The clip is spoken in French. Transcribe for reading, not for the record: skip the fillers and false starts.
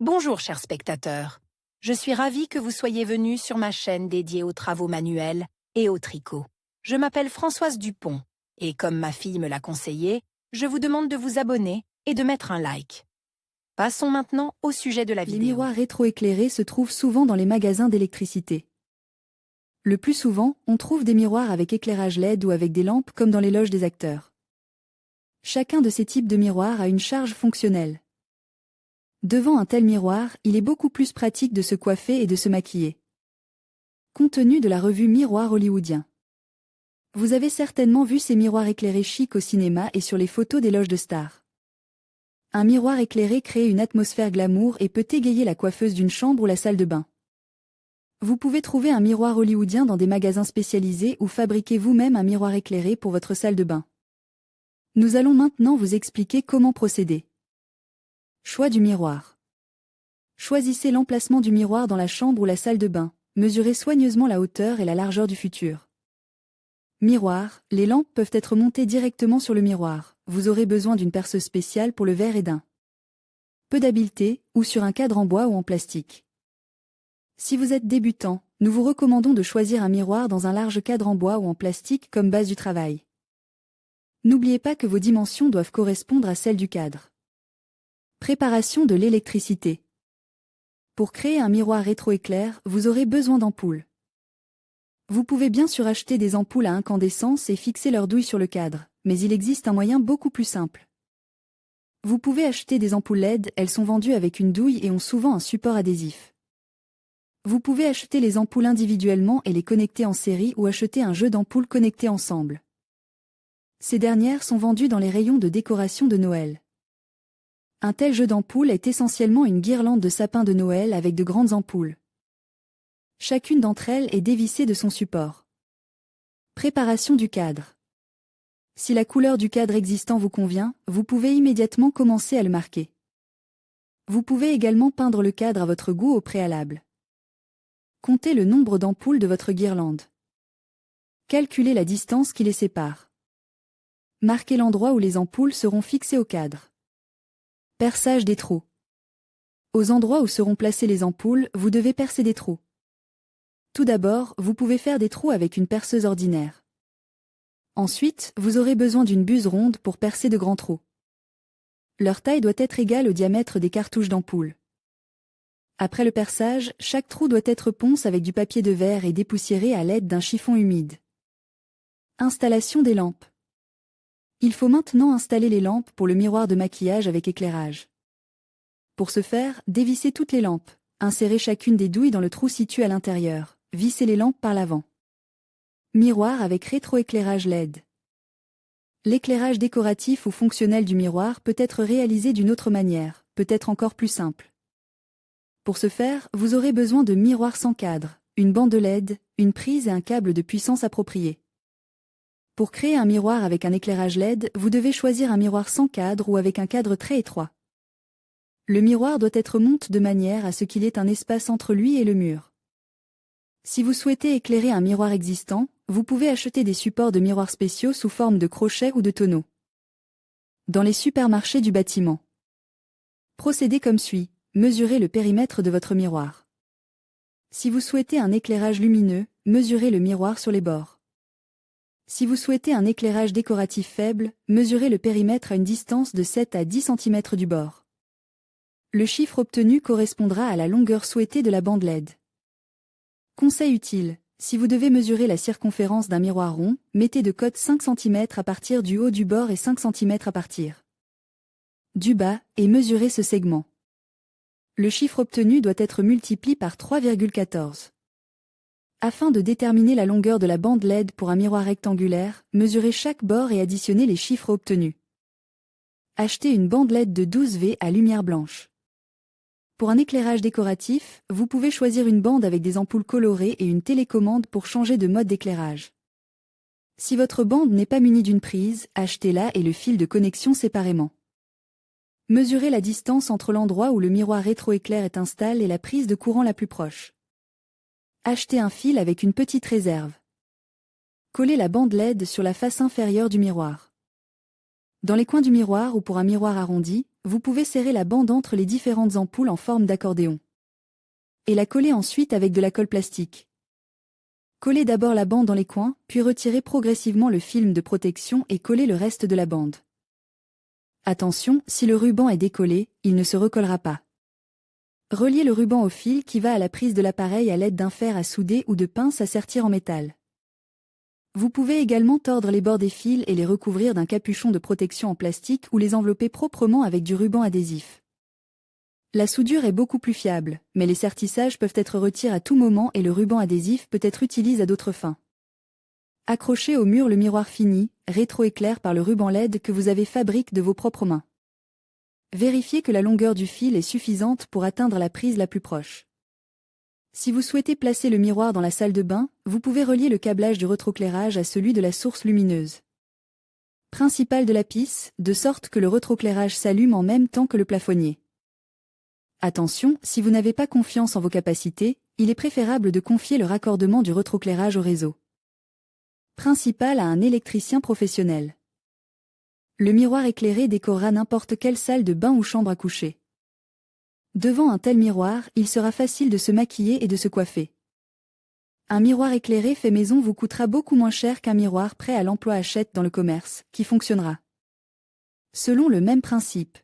Bonjour chers spectateurs, je suis ravie que vous soyez venus sur ma chaîne dédiée aux travaux manuels et au tricot. Je m'appelle Françoise Dupont et comme ma fille me l'a conseillé, je vous demande de vous abonner et de mettre un like. Passons maintenant au sujet de la Les vidéo. miroirs rétroéclairés se trouvent souvent dans les magasins d'électricité. Le plus souvent, on trouve des miroirs avec éclairage LED ou avec des lampes comme dans les loges des acteurs. Chacun de ces types de miroirs a une charge fonctionnelle. Devant un tel miroir, il est beaucoup plus pratique de se coiffer et de se maquiller. Contenu de la revue Miroir hollywoodien. Vous avez certainement vu ces miroirs éclairés chic au cinéma et sur les photos des loges de stars. Un miroir éclairé crée une atmosphère glamour et peut égayer la coiffeuse d'une chambre ou la salle de bain. Vous pouvez trouver un miroir hollywoodien dans des magasins spécialisés ou fabriquer vous-même un miroir éclairé pour votre salle de bain. Nous allons maintenant vous expliquer comment procéder. Choix du miroir. Choisissez l'emplacement du miroir dans la chambre ou la salle de bain. Mesurez soigneusement la hauteur et la largeur du futur. Miroir, les lampes peuvent être montées directement sur le miroir. Vous aurez besoin d'une perceuse spéciale pour le verre et d'un peu d'habileté, ou sur un cadre en bois ou en plastique. Si vous êtes débutant, nous vous recommandons de choisir un miroir dans un large cadre en bois ou en plastique comme base du travail. N'oubliez pas que vos dimensions doivent correspondre à celles du cadre. Préparation de l'électricité. Pour créer un miroir rétroéclair, vous aurez besoin d'ampoules. Vous pouvez bien sûr acheter des ampoules à incandescence et fixer leur douille sur le cadre, mais il existe un moyen beaucoup plus simple. Vous pouvez acheter des ampoules LED, elles sont vendues avec une douille et ont souvent un support adhésif. Vous pouvez acheter les ampoules individuellement et les connecter en série ou acheter un jeu d'ampoules connectées ensemble. Ces dernières sont vendues dans les rayons de décoration de Noël. Un tel jeu d'ampoules est essentiellement une guirlande de sapin de Noël avec de grandes ampoules. Chacune d'entre elles est dévissée de son support. Préparation du cadre. Si la couleur du cadre existant vous convient, vous pouvez immédiatement commencer à le marquer. Vous pouvez également peindre le cadre à votre goût au préalable. Comptez le nombre d'ampoules de votre guirlande. Calculez la distance qui les sépare. Marquez l'endroit où les ampoules seront fixées au cadre. Perçage des trous. Aux endroits où seront placées les ampoules, vous devez percer des trous. Tout d'abord, vous pouvez faire des trous avec une perceuse ordinaire. Ensuite, vous aurez besoin d'une buse ronde pour percer de grands trous. Leur taille doit être égale au diamètre des cartouches d'ampoule. Après le perçage, chaque trou doit être ponce avec du papier de verre et dépoussiéré à l'aide d'un chiffon humide. Installation des lampes. Il faut maintenant installer les lampes pour le miroir de maquillage avec éclairage. Pour ce faire, dévissez toutes les lampes, insérez chacune des douilles dans le trou situé à l'intérieur, vissez les lampes par l'avant. Miroir avec rétroéclairage LED. L'éclairage décoratif ou fonctionnel du miroir peut être réalisé d'une autre manière, peut-être encore plus simple. Pour ce faire, vous aurez besoin de miroirs sans cadre, une bande LED, une prise et un câble de puissance approprié. Pour créer un miroir avec un éclairage LED, vous devez choisir un miroir sans cadre ou avec un cadre très étroit. Le miroir doit être monté de manière à ce qu'il y ait un espace entre lui et le mur. Si vous souhaitez éclairer un miroir existant, vous pouvez acheter des supports de miroirs spéciaux sous forme de crochets ou de tonneaux. Dans les supermarchés du bâtiment. Procédez comme suit. Mesurez le périmètre de votre miroir. Si vous souhaitez un éclairage lumineux, mesurez le miroir sur les bords. Si vous souhaitez un éclairage décoratif faible, mesurez le périmètre à une distance de 7 à 10 cm du bord. Le chiffre obtenu correspondra à la longueur souhaitée de la bande LED. Conseil utile, si vous devez mesurer la circonférence d'un miroir rond, mettez de côté 5 cm à partir du haut du bord et 5 cm à partir du bas, et mesurez ce segment. Le chiffre obtenu doit être multiplié par 3,14. Afin de déterminer la longueur de la bande LED pour un miroir rectangulaire, mesurez chaque bord et additionnez les chiffres obtenus. Achetez une bande LED de 12V à lumière blanche. Pour un éclairage décoratif, vous pouvez choisir une bande avec des ampoules colorées et une télécommande pour changer de mode d'éclairage. Si votre bande n'est pas munie d'une prise, achetez-la et le fil de connexion séparément. Mesurez la distance entre l'endroit où le miroir rétroéclair est installé et la prise de courant la plus proche. Achetez un fil avec une petite réserve. Collez la bande LED sur la face inférieure du miroir. Dans les coins du miroir ou pour un miroir arrondi, vous pouvez serrer la bande entre les différentes ampoules en forme d'accordéon. Et la coller ensuite avec de la colle plastique. Collez d'abord la bande dans les coins, puis retirez progressivement le film de protection et collez le reste de la bande. Attention, si le ruban est décollé, il ne se recollera pas. Reliez le ruban au fil qui va à la prise de l'appareil à l'aide d'un fer à souder ou de pinces à sertir en métal. Vous pouvez également tordre les bords des fils et les recouvrir d'un capuchon de protection en plastique ou les envelopper proprement avec du ruban adhésif. La soudure est beaucoup plus fiable, mais les sertissages peuvent être retirés à tout moment et le ruban adhésif peut être utilisé à d'autres fins. Accrochez au mur le miroir fini, rétroéclair par le ruban LED que vous avez fabriqué de vos propres mains. Vérifiez que la longueur du fil est suffisante pour atteindre la prise la plus proche. Si vous souhaitez placer le miroir dans la salle de bain, vous pouvez relier le câblage du rétroéclairage à celui de la source lumineuse principale de la pisse, de sorte que le rétroéclairage s'allume en même temps que le plafonnier. Attention, si vous n'avez pas confiance en vos capacités, il est préférable de confier le raccordement du rétroéclairage au réseau principal à un électricien professionnel. Le miroir éclairé décorera n'importe quelle salle de bain ou chambre à coucher. Devant un tel miroir, il sera facile de se maquiller et de se coiffer. Un miroir éclairé fait maison vous coûtera beaucoup moins cher qu'un miroir prêt à l'emploi achète dans le commerce, qui fonctionnera selon le même principe.